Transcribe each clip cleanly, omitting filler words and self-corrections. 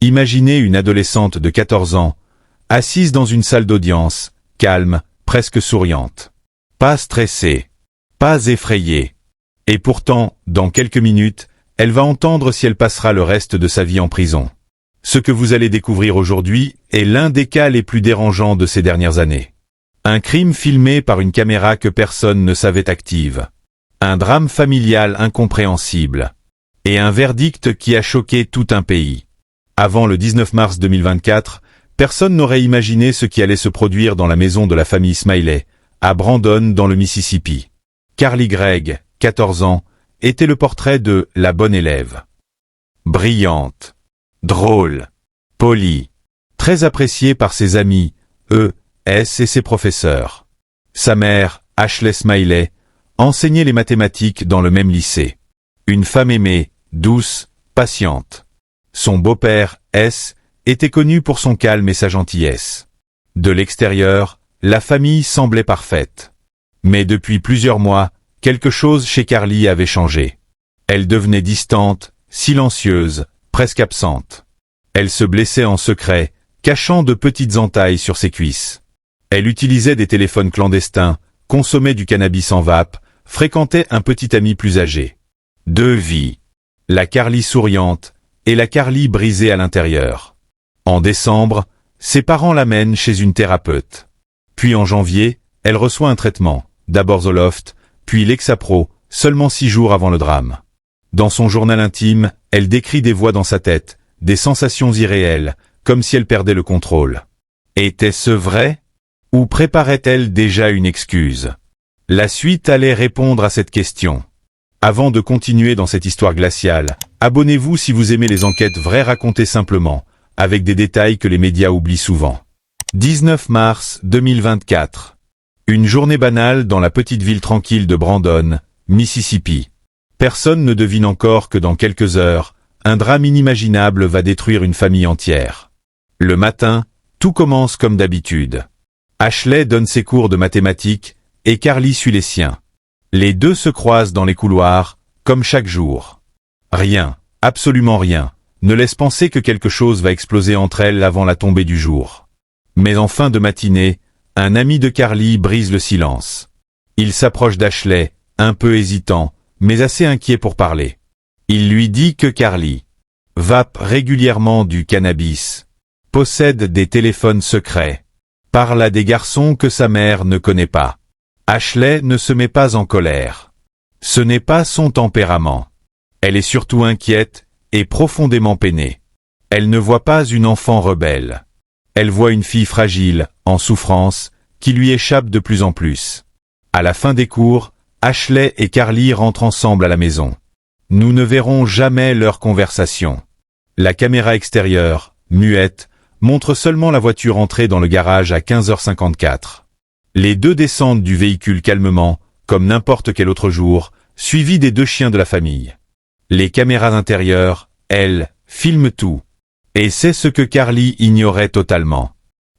Imaginez une adolescente de 14 ans, assise dans une salle d'audience, calme, presque souriante. Pas stressée, pas effrayée. Et pourtant, dans quelques minutes, elle va entendre si elle passera le reste de sa vie en prison. Ce que vous allez découvrir aujourd'hui est l'un des cas les plus dérangeants de ces dernières années. Un crime filmé par une caméra que personne ne savait active. Un drame familial incompréhensible. Et un verdict qui a choqué tout un pays. Avant le 19 mars 2024, personne n'aurait imaginé ce qui allait se produire dans la maison de la famille Smiley, à Brandon dans le Mississippi. Carly Gregg, 14 ans, était le portrait de la bonne élève. Brillante, drôle, polie, très appréciée par ses amis, et ses professeurs. Sa mère, Ashley Smiley, enseignait les mathématiques dans le même lycée. Une femme aimée, douce, patiente. Son beau-père, S, était connu pour son calme et sa gentillesse. De l'extérieur, la famille semblait parfaite. Mais depuis plusieurs mois, quelque chose chez Carly avait changé. Elle devenait distante, silencieuse, presque absente. Elle se blessait en secret, cachant de petites entailles sur ses cuisses. Elle utilisait des téléphones clandestins, consommait du cannabis en vape, fréquentait un petit ami plus âgé. Deux vies. La Carly souriante et la Carly brisée à l'intérieur. En décembre, ses parents l'amènent chez une thérapeute. Puis en janvier, elle reçoit un traitement, d'abord Zoloft, puis Lexapro, seulement 6 jours avant le drame. Dans son journal intime, elle décrit des voix dans sa tête, des sensations irréelles, comme si elle perdait le contrôle. Était-ce vrai? Ou préparait-elle déjà une excuse? La suite allait répondre à cette question. Avant de continuer dans cette histoire glaciale, abonnez-vous si vous aimez les enquêtes vraies racontées simplement, avec des détails que les médias oublient souvent. 19 mars 2024. Une journée banale dans la petite ville tranquille de Brandon, Mississippi. Personne ne devine encore que dans quelques heures, un drame inimaginable va détruire une famille entière. Le matin, tout commence comme d'habitude. Ashley donne ses cours de mathématiques, et Carly suit les siens. Les deux se croisent dans les couloirs, comme chaque jour. Rien, absolument rien, ne laisse penser que quelque chose va exploser entre elles avant la tombée du jour. Mais en fin de matinée, un ami de Carly brise le silence. Il s'approche d'Ashley, un peu hésitant, mais assez inquiet pour parler. Il lui dit que Carly vape régulièrement du cannabis, possède des téléphones secrets, parle à des garçons que sa mère ne connaît pas. Ashley ne se met pas en colère. Ce n'est pas son tempérament. Elle est surtout inquiète et profondément peinée. Elle ne voit pas une enfant rebelle. Elle voit une fille fragile, en souffrance, qui lui échappe de plus en plus. À la fin des cours, Ashley et Carly rentrent ensemble à la maison. Nous ne verrons jamais leur conversation. La caméra extérieure, muette, montre seulement la voiture entrer dans le garage à 15h54. Les deux descendent du véhicule calmement, comme n'importe quel autre jour, suivis des deux chiens de la famille. Les caméras intérieures, elles, filment tout. Et c'est ce que Carly ignorait totalement.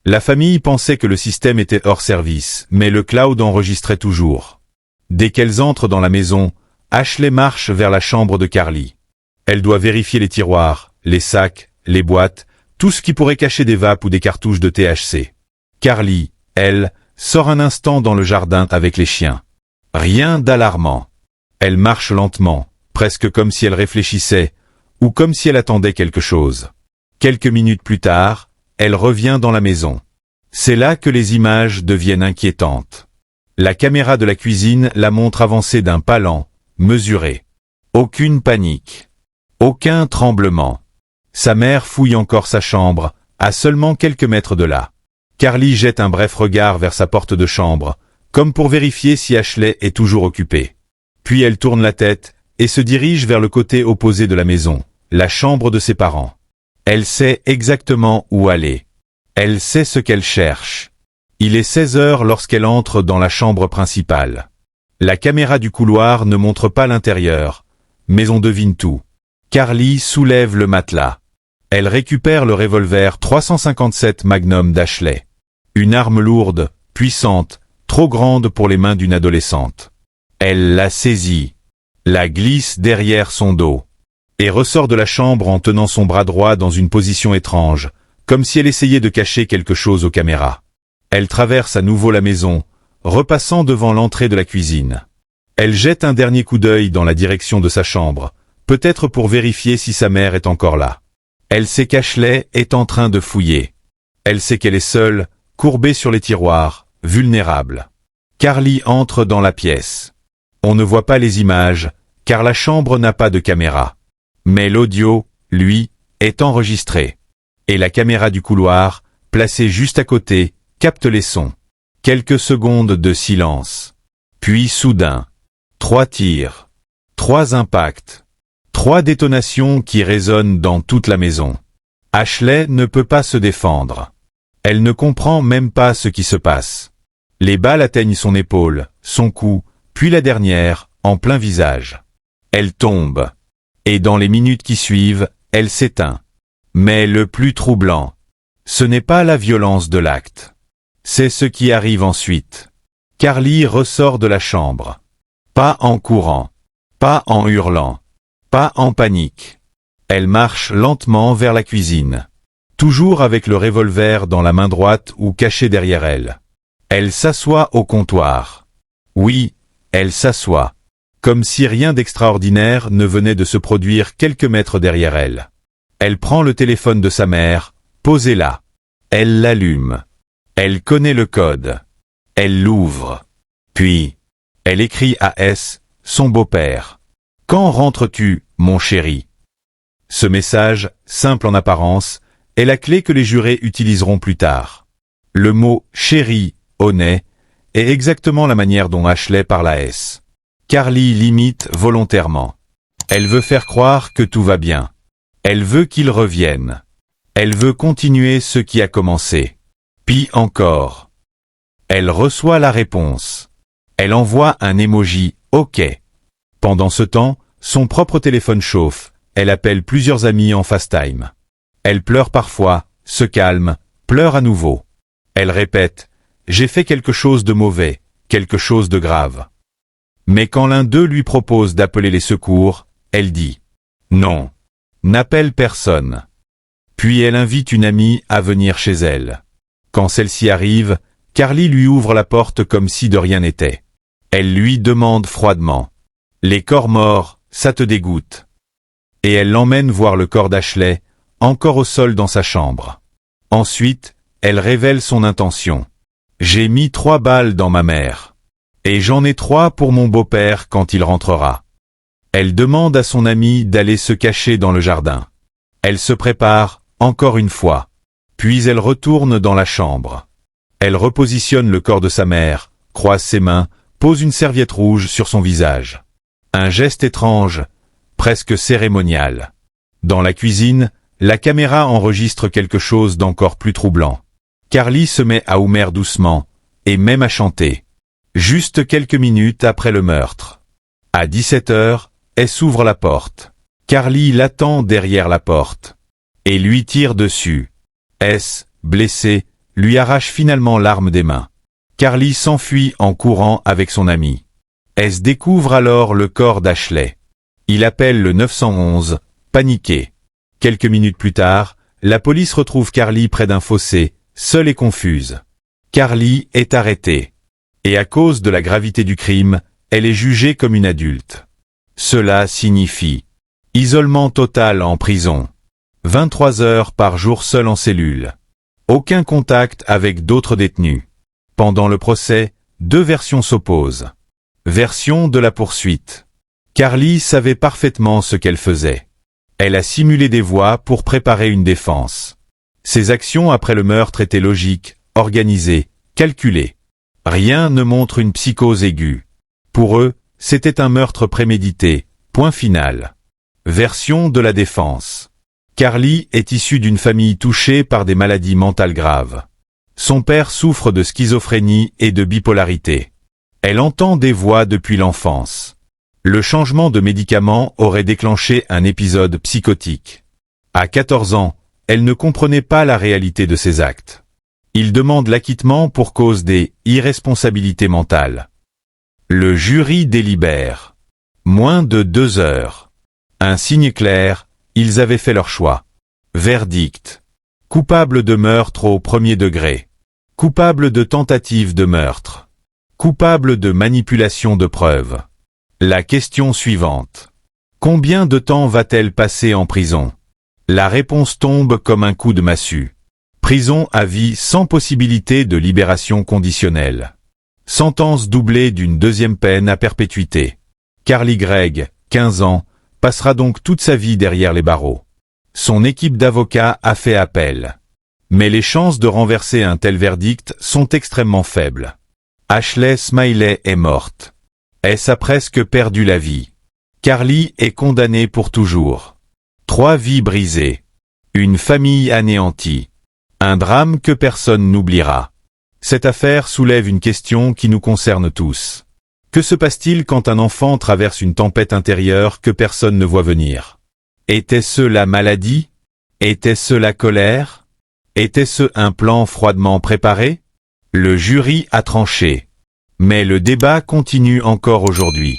La famille pensait que le système était hors service, mais le cloud enregistrait toujours. Dès qu'elles entrent dans la maison, Ashley marche vers la chambre de Carly. Elle doit vérifier les tiroirs, les sacs, les boîtes, tout ce qui pourrait cacher des vapes ou des cartouches de THC. Carly, elle, sort un instant dans le jardin avec les chiens. Rien d'alarmant. Elle marche lentement, presque comme si elle réfléchissait, ou comme si elle attendait quelque chose. Quelques minutes plus tard, elle revient dans la maison. C'est là que les images deviennent inquiétantes. La caméra de la cuisine la montre avancer d'un pas lent, mesuré. Aucune panique. Aucun tremblement. Sa mère fouille encore sa chambre, à seulement quelques mètres de là. Carly jette un bref regard vers sa porte de chambre, comme pour vérifier si Ashley est toujours occupée. Puis elle tourne la tête et se dirige vers le côté opposé de la maison, la chambre de ses parents. Elle sait exactement où aller. Elle sait ce qu'elle cherche. Il est 16h lorsqu'elle entre dans la chambre principale. La caméra du couloir ne montre pas l'intérieur, mais on devine tout. Carly soulève le matelas. Elle récupère le revolver 357 Magnum d'Ashley. Une arme lourde, puissante, trop grande pour les mains d'une adolescente. Elle la saisit, la glisse derrière son dos. et ressort de la chambre en tenant son bras droit dans une position étrange, comme si elle essayait de cacher quelque chose aux caméras. Elle traverse à nouveau la maison, repassant devant l'entrée de la cuisine. Elle jette un dernier coup d'œil dans la direction de sa chambre, peut-être pour vérifier si sa mère est encore là. Elle sait qu'Ashley est en train de fouiller. Elle sait qu'elle est seule, courbée sur les tiroirs, vulnérable. Carly entre dans la pièce. On ne voit pas les images, car la chambre n'a pas de caméra. Mais l'audio, lui, est enregistré. Et la caméra du couloir, placée juste à côté, capte les sons. Quelques secondes de silence. Puis soudain, 3 tirs. 3 impacts. 3 détonations qui résonnent dans toute la maison. Ashley ne peut pas se défendre. Elle ne comprend même pas ce qui se passe. Les balles atteignent son épaule, son cou, puis la dernière, en plein visage. Elle tombe. Et dans les minutes qui suivent, elle s'éteint. Mais le plus troublant, ce n'est pas la violence de l'acte. C'est ce qui arrive ensuite. Carly ressort de la chambre. Pas en courant. Pas en hurlant. Pas en panique. Elle marche lentement vers la cuisine. Toujours avec le revolver dans la main droite ou caché derrière elle. Elle s'assoit au comptoir. Oui, elle s'assoit. Comme si rien d'extraordinaire ne venait de se produire quelques mètres derrière elle. Elle prend le téléphone de sa mère, posé là. Elle l'allume. Elle connaît le code. Elle l'ouvre. Puis, elle écrit à S, son beau-père. « Quand rentres-tu, mon chéri ?» Ce message, simple en apparence, est la clé que les jurés utiliseront plus tard. Le mot « chéri » honnête est exactement la manière dont Ashley parle à S. Carly l'imite volontairement. Elle veut faire croire que tout va bien. Elle veut qu'il revienne. Elle veut continuer ce qui a commencé. Puis encore. Elle reçoit la réponse. Elle envoie un emoji « OK ». Pendant ce temps, son propre téléphone chauffe. Elle appelle plusieurs amis en FaceTime. Elle pleure parfois, se calme, pleure à nouveau. Elle répète « J'ai fait quelque chose de mauvais, quelque chose de grave ». Mais quand l'un d'eux lui propose d'appeler les secours, elle dit « Non, n'appelle personne ». Puis elle invite une amie à venir chez elle. Quand celle-ci arrive, Carly lui ouvre la porte comme si de rien n'était. Elle lui demande froidement « Les corps morts, ça te dégoûte ?» Et elle l'emmène voir le corps d'Ashley, encore au sol dans sa chambre. Ensuite, elle révèle son intention. « J'ai mis 3 balles dans ma mère. Et j'en ai 3 pour mon beau-père quand il rentrera. » Elle demande à son ami d'aller se cacher dans le jardin. Elle se prépare, encore une fois. Puis elle retourne dans la chambre. Elle repositionne le corps de sa mère, croise ses mains, pose une serviette rouge sur son visage. Un geste étrange, presque cérémonial. Dans la cuisine, la caméra enregistre quelque chose d'encore plus troublant. Carly se met à oumer doucement, et même à chanter. Juste quelques minutes après le meurtre. À 17h, elle s'ouvre la porte. Carly l'attend derrière la porte. Et lui tire dessus. S, blessé, lui arrache finalement l'arme des mains. Carly s'enfuit en courant avec son ami. S découvre alors le corps d'Ashley. Il appelle le 911, paniqué. Quelques minutes plus tard, la police retrouve Carly près d'un fossé, seule et confuse. Carly est arrêtée. Et à cause de la gravité du crime, elle est jugée comme une adulte. Cela signifie isolement total en prison. 23 heures par jour seule en cellule. Aucun contact avec d'autres détenus. Pendant le procès, 2 versions s'opposent. Version de la poursuite. Carly savait parfaitement ce qu'elle faisait. Elle a simulé des voix pour préparer une défense. Ses actions après le meurtre étaient logiques, organisées, calculées. Rien ne montre une psychose aiguë. Pour eux, c'était un meurtre prémédité, point final. Version de la défense. Carly est issue d'une famille touchée par des maladies mentales graves. Son père souffre de schizophrénie et de bipolarité. Elle entend des voix depuis l'enfance. Le changement de médicament aurait déclenché un épisode psychotique. À 14 ans, elle ne comprenait pas la réalité de ses actes. Il demande l'acquittement pour cause des irresponsabilités mentales. Le jury délibère. Moins de 2 heures. Un signe clair, ils avaient fait leur choix. Verdict. Coupable de meurtre au premier degré. Coupable de tentative de meurtre. Coupable de manipulation de preuves. La question suivante. Combien de temps va-t-elle passer en prison? La réponse tombe comme un coup de massue. Prison à vie sans possibilité de libération conditionnelle. Sentence doublée d'une deuxième peine à perpétuité. Carly Gregg, 15 ans, passera donc toute sa vie derrière les barreaux. Son équipe d'avocats a fait appel. Mais les chances de renverser un tel verdict sont extrêmement faibles. Ashley Smiley est morte. Elle a presque perdu la vie. Carly est condamnée pour toujours. 3 vies brisées. Une famille anéantie. Un drame que personne n'oubliera. Cette affaire soulève une question qui nous concerne tous. Que se passe-t-il quand un enfant traverse une tempête intérieure que personne ne voit venir? Était-ce la maladie? Était-ce la colère? Était-ce un plan froidement préparé? Le jury a tranché. Mais le débat continue encore aujourd'hui.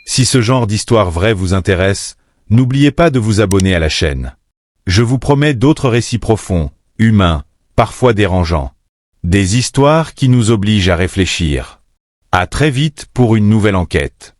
Si ce genre d'histoire vraie vous intéresse, n'oubliez pas de vous abonner à la chaîne. Je vous promets d'autres récits profonds, humains, parfois dérangeants. Des histoires qui nous obligent à réfléchir. À très vite pour une nouvelle enquête.